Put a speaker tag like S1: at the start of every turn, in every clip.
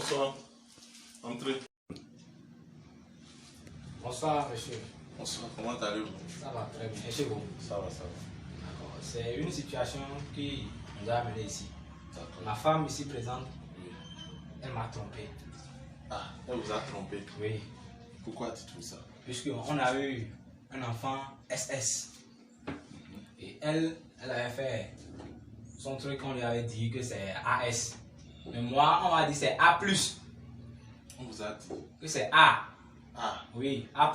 S1: Bonsoir. Entrez.
S2: Bonsoir, monsieur.
S1: Bonsoir. Comment allez-vous?
S2: Ça va très bien. Et chez vous?
S1: Ça va, ça va.
S2: D'accord. C'est une situation qui nous a amenés ici.
S1: D'accord.
S2: Ma femme ici présente,
S1: Oui.
S2: elle m'a trompé.
S1: Ah, elle vous a trompé.
S2: Oui.
S1: Pourquoi dites-vous ça?
S2: Puisqu'on a eu un enfant SS. Et elle avait fait son truc, on lui avait dit que c'est AS. Mais moi, on m'a dit c'est A+.
S1: On vous a dit
S2: Que c'est A.
S1: A,
S2: Oui, A+.
S1: A+.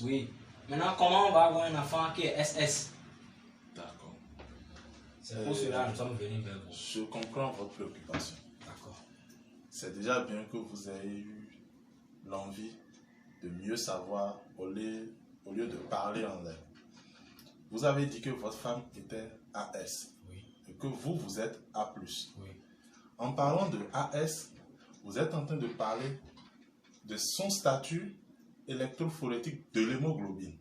S2: Oui. Maintenant, comment on va avoir un enfant qui est SS?
S1: D'accord.
S2: C'est pour cela que nous sommes venus vers vous.
S1: Je comprends votre préoccupation.
S2: D'accord.
S1: C'est déjà bien que vous ayez eu l'envie de mieux savoir au lieu de parler en l'air. Vous avez dit que votre femme était AS.
S2: Oui.
S1: Et que vous êtes A+.
S2: Oui.
S1: En parlant de AS, vous êtes en train de parler de son statut électrophorétique de l'hémoglobine.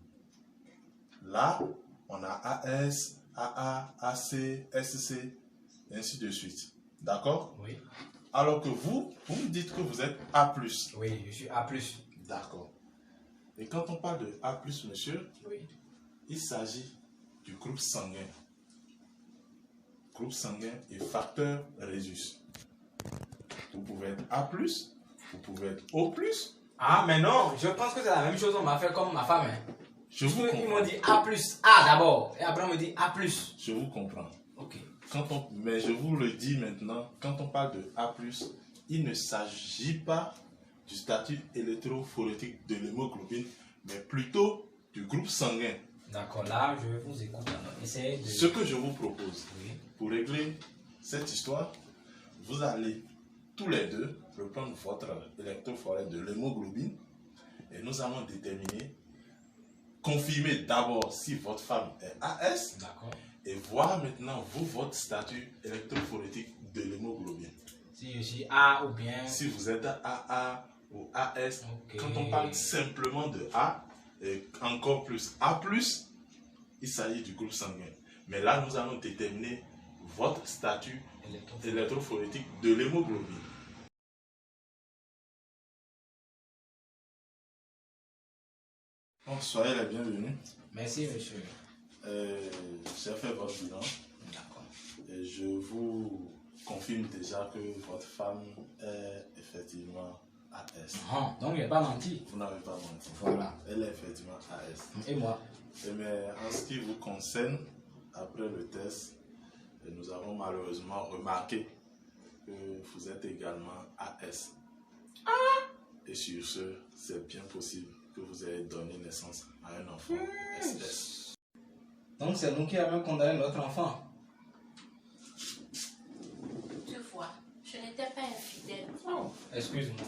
S1: Là, on a AS, AA, AC, SC, et ainsi de suite. D'accord?
S2: Oui.
S1: Alors que vous me dites que vous êtes A+.
S2: Oui, je suis A+.
S1: D'accord. Et quand on parle de A+, monsieur,
S2: Oui.
S1: il s'agit du groupe sanguin. Groupe sanguin et facteur Rhésus. Vous pouvez être A+, vous pouvez être O+.
S2: Ah, mais non, je pense que c'est la même chose, on m'a fait comme ma femme. Hein.
S1: Je vous
S2: Ils m'ont
S1: comprends.
S2: dit A+, A d'abord, et après on me dit A+.
S1: Je vous comprends.
S2: Ok.
S1: Mais je vous le dis maintenant, quand on parle de A+, il ne s'agit pas du statut électrophorétique de l'hémoglobine, mais plutôt du groupe sanguin.
S2: D'accord, là je vous écoute. Essayez de...
S1: Ce que je vous propose,
S2: Oui.
S1: pour régler cette histoire, vous allez tous les deux reprendre votre électrophorète de l'hémoglobine et nous allons déterminer, confirmer d'abord si votre femme est AS.
S2: D'accord.
S1: Et voir maintenant, vous, votre statut électrophorétique de l'hémoglobine.
S2: Si je suis A ou bien...
S1: Si vous êtes AA ou AS,
S2: Ok.
S1: quand on parle simplement de A, et encore plus A+, il s'agit du groupe sanguin. Mais là, nous allons déterminer votre statut électrophorétique de l'hémoglobine. Bon, soyez les bienvenus.
S2: Merci, monsieur.
S1: J'ai fait votre bilan.
S2: D'accord.
S1: Et je vous confirme déjà que votre femme est effectivement AS.
S2: Ah, donc il n'a pas menti.
S1: Vous n'avez pas menti.
S2: Voilà.
S1: Elle est effectivement AS.
S2: Et moi?
S1: Mais en ce qui vous concerne, après le test, nous avons malheureusement remarqué que vous êtes également AS. Et sur ce, c'est bien possible que vous ayez donné naissance à un enfant SS.
S2: Donc c'est nous qui avons condamné notre enfant.
S3: Tu vois, je n'étais pas infidèle.
S2: Oh, excuse-moi.